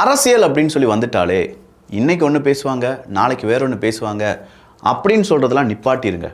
அரசியல் அப்படின்னு சொல்லி வந்துட்டாலே இன்னைக்கு ஒன்று பேசுவாங்க, நாளைக்கு வேற ஒன்று பேசுவாங்க அப்படின்னு சொல்கிறதெல்லாம் நிப்பாட்டிருங்க.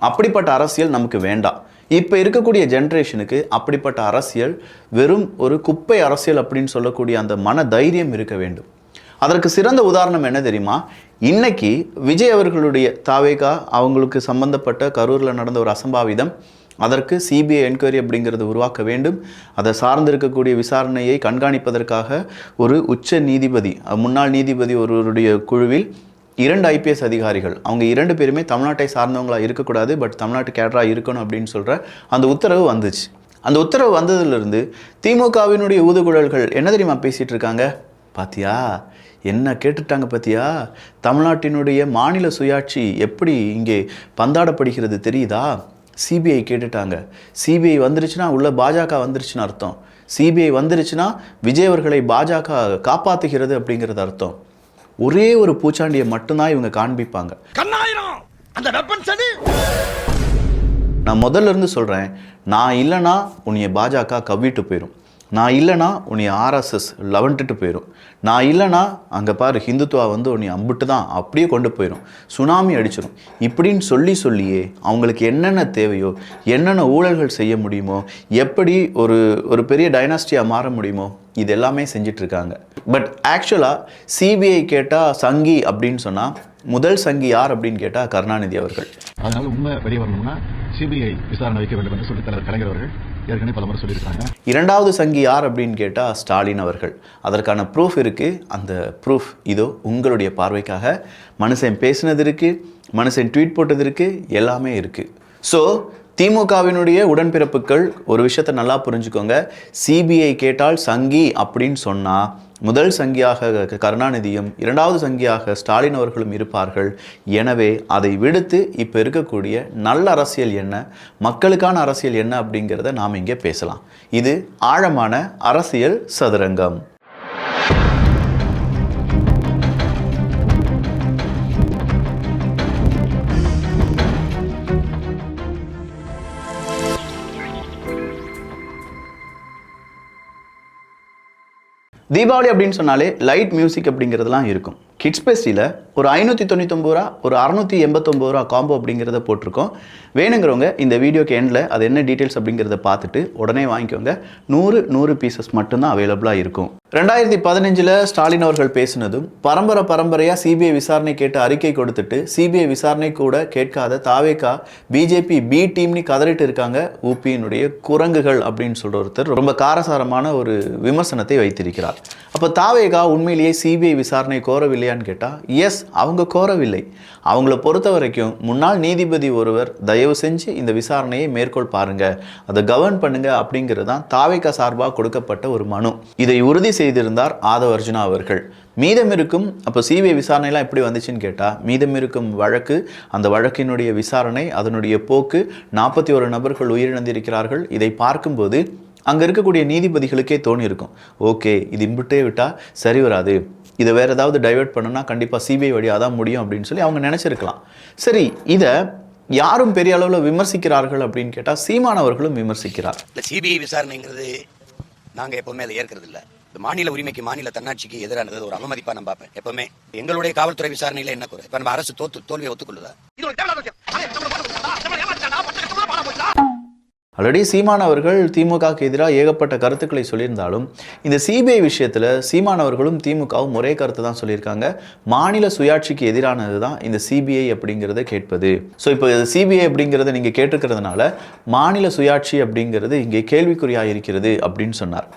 அப்படிப்பட்ட அரசியல் நமக்கு வேண்டாம். இப்போ இருக்கக்கூடிய ஜென்ரேஷனுக்கு அப்படிப்பட்ட அரசியல் வெறும் ஒரு குப்பை அரசியல் அப்படின்னு சொல்லக்கூடிய அந்த மன தைரியம் இருக்க வேண்டும். அதற்கு சிறந்த உதாரணம் என்ன தெரியுமா? இன்னைக்கு விஜய் அவர்களுடைய தாவேகா அவங்களுக்கு சம்பந்தப்பட்ட கரூரில் நடந்த ஒரு அசம்பாவிதம், அதற்கு சிபிஐ என்கொயரி அப்படிங்கிறது உருவாக்க வேண்டும். அதை சார்ந்திருக்கக்கூடிய விசாரணையை கண்காணிப்பதற்காக ஒரு உச்ச நீதிபதி, முன்னாள் நீதிபதி ஒருவருடைய குழுவில் 2 IPS அதிகாரிகள், அவங்க 2 பேருமே தமிழ்நாட்டை சார்ந்தவங்களாக இருக்கக்கூடாது, பட் தமிழ்நாட்டு கேடராக இருக்கணும் அப்படின்னு சொல்கிற அந்த உத்தரவு வந்துச்சு. அந்த உத்தரவு வந்ததுலேருந்து திமுகவினுடைய ஊதுகுழல்கள் என்ன தெரியுமா பேசிகிட்டு இருக்காங்க? பாத்தியா என்ன கேட்டுட்டாங்க, பாத்தியா தமிழ்நாட்டினுடைய மாநில சுயாட்சி எப்படி இங்கே பந்தாடப்படுகிறது தெரியுதா? சிபிஐ கேட்டுட்டாங்க. சிபிஐ வந்துருச்சுன்னா உள்ள பாஜக வந்துருச்சுன்னு அர்த்தம். சிபிஐ வந்துருச்சுன்னா விஜய் அவர்களை பாஜக காப்பாற்றுகிறது அப்படிங்கிறது அர்த்தம். ஒரே ஒரு பூச்சாண்டியை மட்டும்தான் இவங்க காண்பிப்பாங்க. நான் முதல்ல இருந்து சொல்கிறேன், நான் இல்லைனா உன்னைய பாஜக கவ்விட்டு போயிடும், நான் இல்லைனா உன்னைய RSS லவன்ட்டுட்டு போயிடும், நான் இல்லைனா அங்கே பாரு ஹிந்துத்துவா வந்து உன்னை அம்பிட்டு தான் அப்படியே கொண்டு போயிடும், சுனாமி அடிச்சிடும் இப்படின்னு சொல்லியே அவங்களுக்கு என்னென்ன தேவையோ, என்னென்ன ஊழல்கள் செய்ய முடியுமோ, எப்படி ஒரு பெரிய டைனாஸ்டியாக மாற முடியுமோ இது எல்லாமே செஞ்சிட்ருக்காங்க. பட் ஆக்சுவலாக சிபிஐ கேட்டால் சங்கி அப்படின்னு சொன்னால் முதல் சங்கி யார் அப்படின்னு கேட்டால் கருணாநிதி அவர்கள். அதனால உண்மை வெளியே வரணும்னா சிபிஐ விசாரணை வைக்க வேண்டும் என்று சொல்லி தலைவர் கலைஞர் அவர்கள் ஏற்கனவே பல முறை சொல்லியிருக்காங்க. 2வது சங்கி யார் அப்படின்னு கேட்டால் ஸ்டாலின் அவர்கள். அதற்கான ப்ரூஃப் இருக்குது. அந்த ப்ரூஃப் இதோ உங்களுடைய பார்வைக்காக. மனுஷன் பேசினது இருக்குது, மனுஷன் ட்வீட் போட்டது இருக்குது, எல்லாமே இருக்குது. ஸோ திமுகவினுடைய உடன்பிறப்புகள் ஒரு விஷயத்தை நல்லா புரிஞ்சுக்கோங்க. சிபிஐ கேட்டால் சங்கி அப்படின்னு சொன்னால் முதல் சங்கியாக கருணாநிதியும் 2வது சங்கியாக ஸ்டாலின் அவர்களும் இருப்பார்கள். எனவே அதை விடுத்து இப்போ இருக்கக்கூடிய நல்ல அரசியல் என்ன, மக்களுக்கான அரசியல் என்ன அப்படிங்கிறத நாம் இங்கே பேசலாம். இது ஆழமான அரசியல் சதுரங்கம். தீபாவளி அப்படின்னு சொன்னாலே லைட் மியூசிக் அப்படிங்கிறதுலாம் இருக்கும். கிட்ஸ் பெஸ்டியில் ஒரு 599 ரூபா, ஒரு 689 ரூபா காம்போ அப்படிங்கிறத போட்டிருக்கோம். வேணுங்கிறவங்க இந்த வீடியோக்கு எண்டில் அது என்ன டீட்டெயில்ஸ் அப்படிங்கிறத பார்த்துட்டு உடனே வாங்கிக்கோங்க. 100 பீசஸ் மட்டும்தான் அவைலபிளாக இருக்கும். 2015 ஸ்டாலின் அவர்கள் பேசினதும் பரம்பரையாக சிபிஐ விசாரணை கேட்டு அறிக்கை கொடுத்துட்டு சிபிஐ விசாரணை கூட கேட்காத தாவேகா பிஜேபி பி டீம்னு கதறிட்டு இருக்காங்க. ஊபியினுடைய குரங்குகள் அப்படின்னு சொல்கிற ஒருத்தர் ரொம்ப காரசாரமான ஒரு விமர்சனத்தை வைத்திருக்கிறார். அப்போ தாவேகா உண்மையிலேயே சிபிஐ விசாரணை கோரவில்லையான்னு கேட்டால் எஸ், அவங்க கோரவில்லை. அவங்கள பொறுத்த வரைக்கும் முன்னாள் நீதிபதி ஒருவர் தயவு செஞ்சு இந்த விசாரணையை மேற்கோள் பாருங்க, அதை கவர்ன் பண்ணுங்க அப்படிங்கிறது தான் தாவேகா சார்பாக கொடுக்கப்பட்ட ஒரு மனு. இதை உறுதி செய்திருந்தார் ஆதவ் அர்ஜுனா அவர்கள். மீதம் இருக்கும், அப்போ சிபிஐ விசாரணைலாம் எப்படி வந்துச்சுன்னு கேட்டால் மீதம் இருக்கும் வழக்கு, அந்த வழக்கினுடைய விசாரணை, அதனுடைய போக்கு, 41 நபர்கள் உயிரிழந்திருக்கிறார்கள். இதை பார்க்கும்போது அங்கே இருக்கக்கூடிய நீதிபதிகளுக்கே தோணி இருக்கும், ஓகே இது இம்பிட்டே விட்டால் சரி வராது, இதை வேறு ஏதாவது டைவெர்ட் பண்ணனா கண்டிப்பாக சிபிஐ வழியாக தான் முடியும் அப்படின்னு சொல்லி அவங்க நினச்சிருக்கலாம். சரி, இதை யாரும் பெரிய அளவில் விமர்சிக்கிறார்கள் அப்படின்னு கேட்டால் சீமானவர்களும் விமர்சிக்கிறார். சிபிஐ விசாரணைங்கிறது நாங்கள் எப்பவுமே அதை ஏற்கிறது இல்லை. மாநில உரிமைக்கு, மாநில தன்னாட்சிக்கு எதிரானது ஒரு அவமதிப்பா நான் பார்ப்பேன். எப்பவுமே எங்களுடைய காவல்துறை விசாரணையில என்ன குறை? இப்ப நம்ம அரசு தோல்வியை ஒத்துக்கொள்ளுதா? ஆல்ரெடி சீமான் அவர்கள் திமுகவுக்கு எதிராக ஏகப்பட்ட கருத்துக்களை சொல்லியிருந்தாலும் இந்த சிபிஐ விஷயத்தில் சீமான் அவர்களும் திமுகவும் ஒரே கருத்து தான் சொல்லியிருக்காங்க. மாநில சுயாட்சிக்கு எதிரானது தான் இந்த சிபிஐ அப்படிங்கிறத கேட்பது. ஸோ இப்போ சிபிஐ அப்படிங்கிறத நீங்கள் கேட்டிருக்கிறதுனால மாநில சுயாட்சி அப்படிங்கிறது இங்கே கேள்விக்குறியாக இருக்கிறது அப்படின்னு சொன்னார்.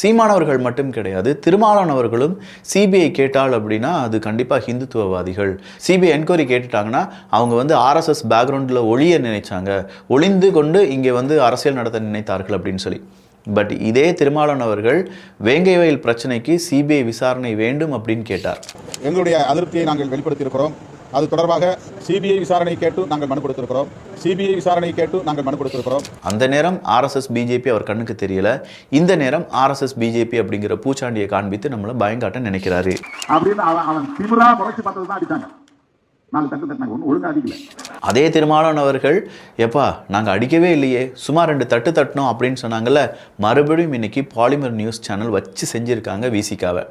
சீமானவர்கள் மட்டும் கிடையாது, திருமாவளவர்களும் சிபிஐ கேட்டால் அப்படின்னா அது கண்டிப்பாக ஹிந்துத்துவவாதிகள். சிபிஐ என்கொயரி கேட்டுட்டாங்கன்னா அவங்க வந்து RSS பேக்ரவுண்டில் ஒளிய நினைச்சாங்க, ஒளிந்து கொண்டு இங்கே வந்து அரசியல் நடத்த நினைத்தார்கள் அப்படின்னு சொல்லி. பட் இதே திருமாவளவர்கள் வேங்கை வயல் பிரச்சனைக்கு சிபிஐ விசாரணை வேண்டும் அப்படின்னு கேட்டார். எங்களுடைய அதிருப்தியை நாங்கள் வெளிப்படுத்தியிருக்கிறோம். அது தொடர்பாக சிபிஐ விசாரணை கேட்டு நாங்கள் மனு கொடுத்திருக்கிறோம். சிபிஐ விசாரணை கேட்டு நாங்கள் மனு கொடுத்திருக்கிறோம். அந்த நேரம் RSS பிஜேபி அவர் கண்ணுக்கு தெரியல. இந்த நேரம் RSS பிஜேபி அப்படிங்கிற பூச்சாண்டியை காண்பித்து நம்மளை பயங்காட்ட நினைக்கிறாரு அப்படின்னு அவன் திமிரா முறைச்சு பார்த்தது தான் அடித்தாங்க. அதே திருமாவளவன் அவர்கள் எப்பா நாங்கள் அடிக்கவே இல்லையே, சும்மா 2 தட்டு தட்டணும் அப்படின்னு சொன்னாங்கல்ல. மறுபடியும் இன்னைக்கு பாலிமர் நியூஸ் சேனல் வச்சு செஞ்சுருக்காங்க விசிகாவை.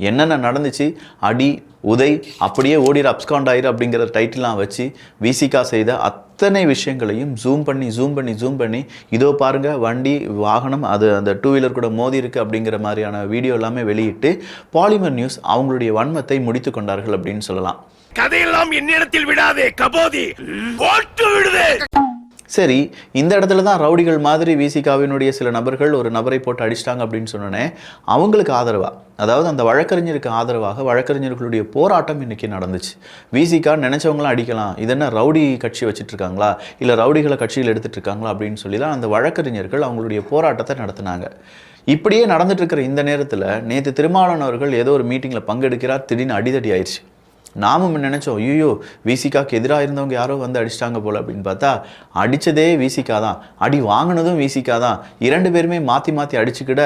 என்னென்ன நடந்துச்சு, அடி உதை அப்படியே ஓடிற அப்ஸ்காண்ட் ஆயிரு அப்படிங்கிற டைட்டிலாம் வச்சு விசிகா செய்த அத்தனை விஷயங்களையும் ஜூம் பண்ணி இதோ பாருங்க வண்டி வாகனம் அது அந்த 2 வீலர் கூட மோதி இருக்கு அப்படிங்கிற மாதிரியான வீடியோ எல்லாமே வெளியிட்டு பாலிமர் நியூஸ் அவங்களுடைய வன்மத்தை முடித்து கொண்டார்கள் அப்படின்னு சொல்லலாம். கதையெல்லாம் என்னிடத்தில் விடாதே கபோதி, போட்டு விடுதே. சரி, இந்த இடத்துல தான் ரவுடிகள் மாதிரி விசிகாவினுடைய சில நபர்கள் ஒரு நபரை போட்டு அடிச்சிட்டாங்க அப்படின்னு சொன்னோன்னே அவங்களுக்கு ஆதரவாக, அதாவது அந்த வழக்கறிஞருக்கு ஆதரவாக வழக்கறிஞர்களுடைய போராட்டம் இன்னைக்கு நடந்துச்சு. விசிகா நினைச்சவங்களாம் அடிக்கலாம், இது என்ன ரவுடி கட்சி வச்சுட்டு இருக்காங்களா, இல்லை ரவுடிகளை கட்சியில் எடுத்துட்டு இருக்காங்களா அப்படின்னு சொல்லி தான் அந்த வழக்கறிஞர்கள் அவங்களுடைய போராட்டத்தை நடத்தினாங்க. இப்படியே நடந்துட்டு இருக்கிற இந்த நேரத்தில் நேற்று திருமாவளவன் அவர்கள் ஏதோ ஒரு மீட்டிங்கில் பங்கெடுக்கிறார், திடீர்னு அடிதடி ஆயிடுச்சு. நாமும் நினச்சோம், ஐயோ விசிகாக்கு எதிராக இருந்தவங்க யாரோ வந்து அடிச்சிட்டாங்க போல் அப்படின்னு பார்த்தா அடித்ததே விசிகா தான், அடி வாங்கினதும் விசிகா தான். 2 பேருமே மாற்றி அடிச்சுக்கிட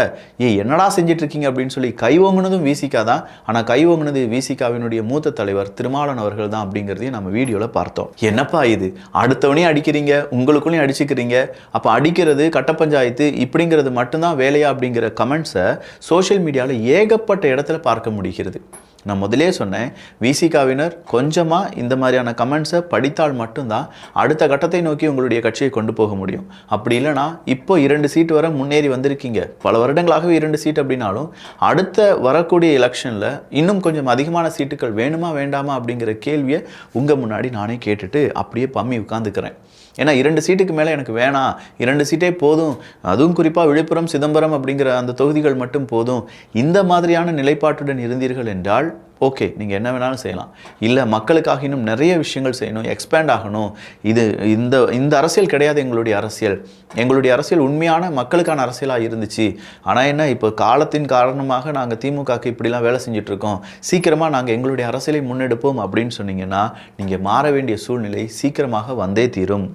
என்னடா செஞ்சிட்ருக்கீங்க அப்படின்னு சொல்லி கை ஓங்கினதும் விசிகா தான். ஆனால் கை ஓங்கினது விசிகாவினுடைய மூத்த தலைவர் திருமாவளவன் அவர்கள் தான் அப்படிங்கிறதையும் நம்ம வீடியோவில் பார்த்தோம். என்னப்பா இது, அடுத்தவனையும் அடிக்கிறீங்க, உங்களுக்குள்ளேயும் அடிச்சுக்கிறீங்க, அப்போ அடிக்கிறது கட்ட பஞ்சாயத்து இப்படிங்கிறது மட்டும்தான் வேலையா அப்படிங்கிற கமெண்ட்ஸை சோஷியல் மீடியாவில் ஏகப்பட்ட இடத்துல பார்க்க முடிகிறது. நான் முதலே சொன்னேன், விசிகாவினர் கொஞ்சமாக இந்த மாதிரியான கமெண்ட்ஸை படித்தால் மட்டும்தான் அடுத்த கட்டத்தை நோக்கி உங்களுடைய கட்சியை கொண்டு போக முடியும். அப்படி இல்லைனா இப்போ 2 சீட் வர முன்னேறி வந்திருக்கீங்க, பல வருடங்களாகவே 2 சீட் அப்படின்னாலும் அடுத்த வரக்கூடிய எலெக்ஷனில் இன்னும் கொஞ்சம் அதிகமான சீட்டுகள் வேணுமா வேண்டாமா அப்படிங்கிற கேள்வியை உங்கள் முன்னாடி நானே கேட்டுட்டு அப்படியே பம்மி உட்காந்துக்கிறேன். ஏன்னா 2 சீட்டுக்கு மேலே எனக்கு வேணாம், 2 சீட்டே போதும், அதுவும் குறிப்பாக விழுப்புரம் சிதம்பரம் அப்படிங்கிற அந்த தொகுதிகள் மட்டும் போதும், இந்த மாதிரியான நிலைப்பாட்டுடன் இருந்தீர்கள் என்றால் ஓகே, நீங்கள் என்ன வேணாலும் செய்யலாம். இல்லை மக்களுக்காக இன்னும் நிறைய விஷயங்கள் செய்யணும், எக்ஸ்பேண்ட் ஆகணும், இது இந்த அரசியல் கிடையாது எங்களுடைய அரசியல், எங்களுடைய அரசியல் உண்மையான மக்களுக்கான அரசியலாக இருந்துச்சு. ஆனால் என்ன, இப்போ காலத்தின் காரணமாக நாங்கள் திமுகக்கு இப்படிலாம் வேலை செஞ்சிட்ருக்கோம், சீக்கிரமாக நாங்கள் எங்களுடைய அரசியலை முன்னெடுப்போம் அப்படின்னு சொன்னீங்கன்னா நீங்கள் மாற வேண்டிய சூழ்நிலை சீக்கிரமாக வந்தே தீரும்.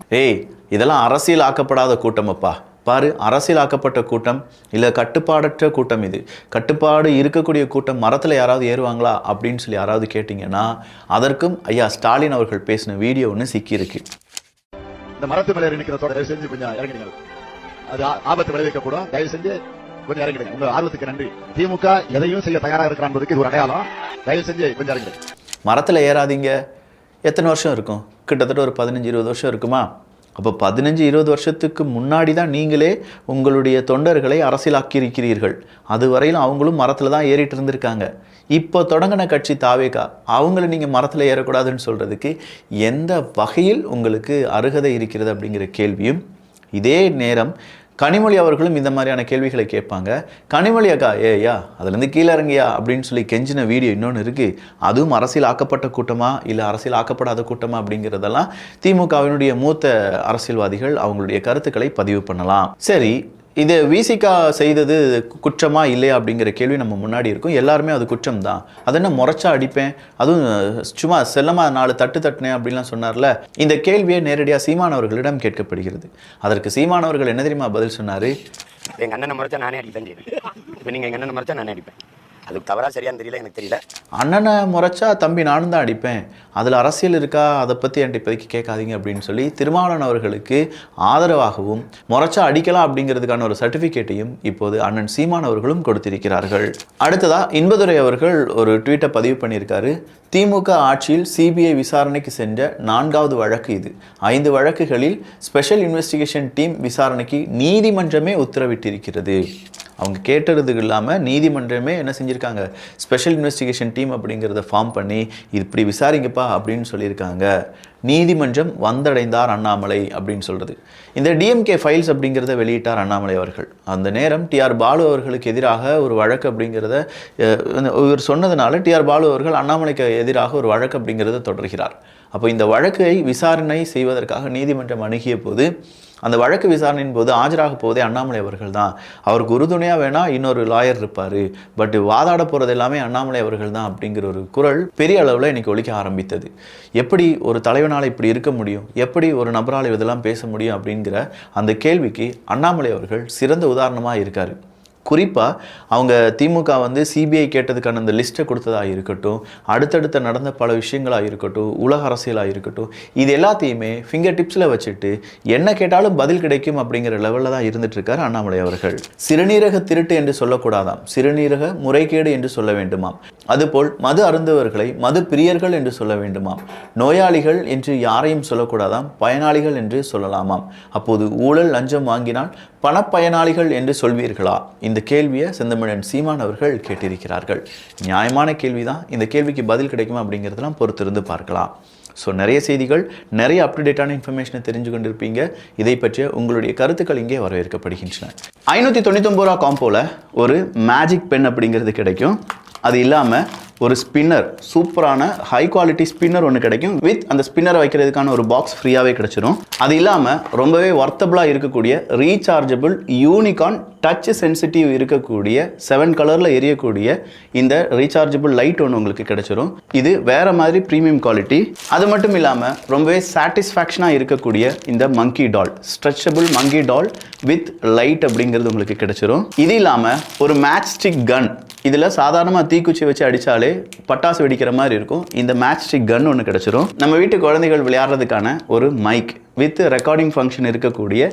இதெல்லாம் அரசியல் ஆக்கப்படாத கூட்டமப்பா, பாரு அரசியலாக்கப்பட்ட கூட்டம் இல்லை கட்டுப்பாடற்ற கூட்டம், இது கட்டுப்பாடு இருக்கக்கூடிய கூட்டம், மரத்தில் யாராவது ஏறுவாங்களா அப்படின்னு சொல்லி யாராவது கேட்டிங்கன்னா அதற்கும் ஐயா ஸ்டாலின் அவர்கள் பேசின வீடியோ ஒன்று சிக்கியிருக்கு. இந்த மரத்து மேலே இருக்கிற தயவு செஞ்சு கொஞ்சம் இறங்கிடுங்க, அது ஆபத்து விளைவிக்கக்கூடும், தயவு செஞ்சு கொஞ்சம் இறங்கிடுங்க. உங்க ஆர்வத்துக்கு நன்றி. திமுக எதையும் செய்ய தயாராக இருக்கிறான்பதுக்கு இது ஒரு அடையாளம், தயவு செஞ்சு கொஞ்சம் இறங்கிடுங்க. மரத்தில் ஏறாதீங்க. எத்தனை வருஷம் இருக்கும்? கிட்டத்தட்ட ஒரு 15-20 வருஷம் இருக்குமா? அப்போ 15-20 வருஷத்துக்கு முன்னாடி தான் நீங்களே உங்களுடைய தொண்டர்களை அரசியலாக்கி இருக்கிறீர்கள். அது வரையிலும் அவங்களும் மரத்தில் தான் ஏறிட்டு இருந்திருக்காங்க. இப்போ தொடங்கின கட்சி தாவேகா, அவங்கள நீங்கள் மரத்தில் ஏறக்கூடாதுன்னு சொல்கிறதுக்கு எந்த வகையில் உங்களுக்கு அருகதை இருக்கிறது அப்படிங்கிற கேள்வியும், இதே நேரம் கனிமொழி அவர்களும் இந்த மாதிரியான கேள்விகளை கேட்பாங்க. கனிமொழி அக்கா ஏயா அதுலேருந்து கீழே இறங்கியா அப்படின்னு சொல்லி கெஞ்சின வீடியோ இன்னொன்று இருக்குது. அதுவும் அரசியல் ஆக்கப்பட்ட கூட்டமா இல்லை அரசியல் ஆக்கப்படாத கூட்டமா அப்படிங்கிறதெல்லாம் திமுகவினுடைய மூத்த அரசியல்வாதிகள் அவங்களுடைய கருத்துக்களை பதிவு பண்ணலாம். சரி, இது விசிகா செய்தது குற்றமா இல்லையா அப்படிங்கிற கேள்வி நம்ம முன்னாடி இருக்கும். எல்லாருமே அது குற்றம் தான், அது என்ன முறைச்சா அடிப்பேன், அதுவும் சும்மா செல்லமாக 4 தட்டு தட்டினேன் அப்படின்லாம் சொன்னார்ல. இந்த கேள்வியை நேரடியாக சீமான் அவர்களிடம் கேட்கப்படுகிறது. அதற்கு சீமான் அவர்கள் என்ன தெரியுமா பதில் சொன்னார்? எங்கள் அண்ணனை முறைச்சா நானே அடிப்பேன். இப்போ நீங்கள் எங்கள் அண்ணனை முறைச்சா நானே அடிப்பேன். அதுக்கு தவறா சரியான்னு தெரியல, எனக்கு தெரியல. அண்ணனை முறைச்சா தம்பி நானும் தான் அடிப்பேன், அதில் அரசியல் இருக்கா, அதை பற்றி என்கிட்ட இப்போதைக்கு கேட்காதீங்க அப்படின்னு சொல்லி திருமாவளவன் அவர்களுக்கு ஆதரவாகவும் முறைச்சா அடிக்கலாம் அப்படிங்கிறதுக்கான ஒரு சர்டிஃபிகேட்டையும் இப்போது அண்ணன் சீமான் அவர்களும் கொடுத்திருக்கிறார்கள். அடுத்ததாக இன்பதுரை அவர்கள் ஒரு ட்வீட்டை பதிவு பண்ணியிருக்காரு. திமுக ஆட்சியில் சிபிஐ விசாரணைக்கு சென்ற 4வது வழக்கு இது. 5 வழக்குகளில் ஸ்பெஷல் இன்வெஸ்டிகேஷன் டீம் விசாரணைக்கு நீதிமன்றமே உத்தரவிட்டிருக்கிறது. அவங்க கேட்டதுக்கு இல்லாமல் நீதிமன்றமே என்ன செஞ்சுருக்காங்க, ஸ்பெஷல் இன்வெஸ்டிகேஷன் டீம் அப்படிங்கிறத ஃபார்ம் பண்ணி இப்படி விசாரிங்கப்பா அப்படின்னு சொல்லியிருக்காங்க. நீதிமன்றம் வந்தடைந்தார் அண்ணாமலை அப்படின்னு சொல்கிறது. இந்த டிஎம்கே ஃபைல்ஸ் அப்படிங்கிறத வெளியிட்டார் அண்ணாமலை அவர்கள். அந்த நேரம் டிஆர் பாலு அவர்களுக்கு எதிராக ஒரு வழக்கு அப்படிங்கிறத இவர் சொன்னதுனால டிஆர் பாலு அவர்கள் அண்ணாமலைக்கு எதிராக ஒரு வழக்கு அப்படிங்கிறத தொடர்கிறார். அப்போ இந்த வழக்கை விசாரணை செய்வதற்காக நீதிமன்றம் அணுகிய போது அந்த வழக்கு விசாரணையின் போது ஆஜராக போவதே அண்ணாமலை அவர்கள் தான். அவருக்கு உறுதுணையாக வேணால் இன்னொரு லாயர் இருப்பார், பட் வாதாட போகிறது எல்லாமே அண்ணாமலை அவர்கள் தான் அப்படிங்கிற ஒரு குரல் பெரிய அளவில் இன்றைக்கி ஒலிக்க ஆரம்பித்தது. எப்படி ஒரு தலைவனால் இப்படி இருக்க முடியும், எப்படி ஒரு நபரால் இதெல்லாம் பேச முடியும் அப்படிங்கிற அந்த கேள்விக்கு அண்ணாமலை அவர்கள் சிறந்த உதாரணமாக இருக்கார். குறிப்பாக அவங்க திமுக வந்து சிபிஐ கேட்டதுக்கான அந்த லிஸ்ட்டை கொடுத்ததாக இருக்கட்டும், அடுத்தடுத்த நடந்த பல விஷயங்களாக இருக்கட்டும், உலக அரசியலாக இருக்கட்டும், இது எல்லாத்தையுமே ஃபிங்கர் டிப்ஸில் வச்சுட்டு என்ன கேட்டாலும் பதில் கிடைக்கும் அப்படிங்கிற லெவலில் தான் இருந்துட்டு இருக்கார் அண்ணாமலை அவர்கள். சிறுநீரக திருட்டு என்று சொல்லக்கூடாதாம், சிறுநீரக முறைகேடு என்று சொல்ல வேண்டுமாம். அதுபோல் மது அருந்துவர்களை மது பிரியர்கள் என்று சொல்ல வேண்டுமாம். நோயாளிகள் என்று யாரையும் சொல்லக்கூடாதாம், பயனாளிகள் என்று சொல்லலாமாம். அப்போது ஊழல் லஞ்சம் வாங்கினால் பணப்பயனாளிகள் என்று சொல்வீர்களா? இந்த கேள்வியை செந்தமிழன் சீமான் அவர்கள் கேட்டிருக்கிறார்கள். நியாயமான கேள்விதான். இந்த கேள்விக்கு பதில் கிடைக்குமா அப்படிங்கிறதெல்லாம் பொறுத்திருந்து பார்க்கலாம். ஸோ நிறைய செய்திகள், நிறைய அப்டுடேட்டான இன்ஃபர்மேஷனை தெரிஞ்சு கொண்டிருப்பீங்க. இதை பற்றிய உங்களுடைய கருத்துக்கள் இங்கே வரவேற்கப்படுகின்றன. 599 ரூபா காம்போல ஒரு மேஜிக் பென் அப்படிங்கிறது கிடைக்கும். அது இல்லாமல் ஒரு ஸ்பின்னர், சூப்பரான ஹை குவாலிட்டி ஸ்பின்னர் ஒன்று கிடைக்கும். வித் அந்த ஸ்பின்னரை வைக்கிறதுக்கான ஒரு பாக்ஸ் ஃப்ரீயாகவே கிடைச்சிரும். அது இல்லாமல் ரொம்பவே வர்த்தபிளாக இருக்கக்கூடிய ரீசார்ஜபிள் யூனிகான் டச் சென்சிட்டிவ் இருக்கக்கூடிய 7 கலரில் எரியக்கூடிய இந்த ரீசார்ஜபிள் லைட் ஒன்று உங்களுக்கு கிடைச்சிரும். இது வேற மாதிரி ப்ரீமியம் குவாலிட்டி. அது மட்டும் இல்லாமல் ரொம்பவே சாட்டிஸ்ஃபேக்ஷனாக இருக்கக்கூடிய இந்த monkey doll, stretchable monkey doll with light அப்படிங்கிறது உங்களுக்கு கிடைச்சிரும். இது இல்லாமல் ஒரு மேட்ச் ஸ்டிக் கன், இதில் சாதாரணமாக தீக்குச்சி வச்சு அடித்தாலே பட்டாசு வெடிக்கிற மாதிரி இருக்கும். இந்த மேட்ச் ஸ்டிக் கன் ஒன்று கிடைச்சிரும். நம்ம வீட்டு குழந்தைகள் விளையாடுறதுக்கான ஒரு மைக் வித் ரெக்கார்டிங் ஃபங்க்ஷன் இருக்கக்கூடிய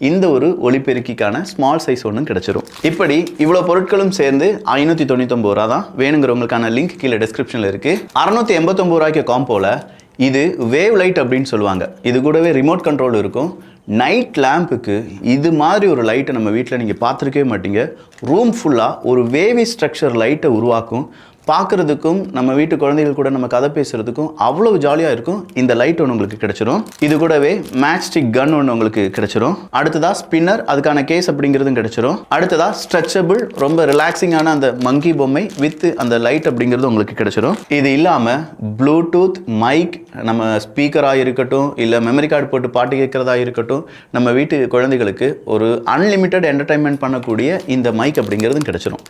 இந்த ஒரு ஒலிபெருக்கிக்கான ஸ்மால் சைஸ் ஒன்று கிடைச்சிரும். இப்படி இவ்வளோ பொருட்களும் சேர்ந்து 599 ரூபா தான். வேணுங்கிறவங்களுக்கான லிங்க் கீழே டிஸ்கிரிப்ஷனில் இருக்குது. 689 ரூபாய்க்கு காம்போல இது வேவ் லைட் அப்படின்னு சொல்லுவாங்க. இது கூடவே ரிமோட் கண்ட்ரோல் இருக்கும். நைட் லேம்புக்கு இது மாதிரி ஒரு லைட்டை நம்ம வீட்டில் நீங்கள் பார்த்துருக்கவே மாட்டீங்க. ரூம் ஃபுல்லாக ஒரு வேவி ஸ்ட்ரக்சர் லைட்டை உருவாக்கும். பார்க்குறதுக்கும் நம்ம வீட்டு குழந்தைகள் கூட நம்ம கதை பேசுகிறதுக்கும் அவ்வளோ ஜாலியாக இருக்கும். இந்த லைட் ஒன்று உங்களுக்கு கிடைச்சிரும். இது கூடவே மேட்ச் ஸ்டிக் கன் ஒன்று உங்களுக்கு கிடைச்சிரும். அடுத்ததாக ஸ்பின்னர், அதுக்கான கேஸ் அப்படிங்கிறதும் கிடைச்சிரும். அடுத்ததாக ஸ்ட்ரெச்சபிள் ரொம்ப ரிலாக்ஸிங்கான அந்த மங்கி பொம்மை வித் அந்த லைட் அப்படிங்கிறது உங்களுக்கு கிடைச்சிரும். இது இல்லாமல் ப்ளூடூத் மைக், நம்ம ஸ்பீக்கராக இருக்கட்டும், இல்லை மெமரி கார்டு போட்டு பாட்டு கேட்குறதா இருக்கட்டும், நம்ம வீட்டு குழந்தைகளுக்கு ஒரு அன்லிமிட்டெட் என்டர்டைன்மெண்ட் பண்ணக்கூடிய இந்த மைக் அப்படிங்கிறதும் கிடைச்சிரும்.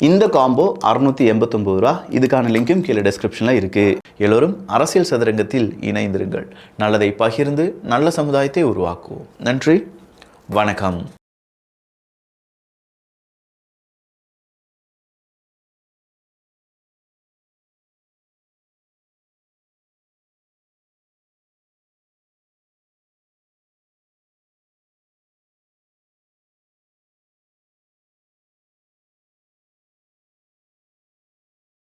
இந்த காம்போ 689 ரூபா. இதுக்கான லிங்க்கும் கீழே டிஸ்கிரிப்ஷனில் இருக்குது. எல்லோரும் அரசியல் சதுரங்கத்தில் இணைந்திருங்கள். நல்லதை பகிர்ந்து நல்ல சமுதாயத்தை உருவாக்குவோம். நன்றி, வணக்கம்.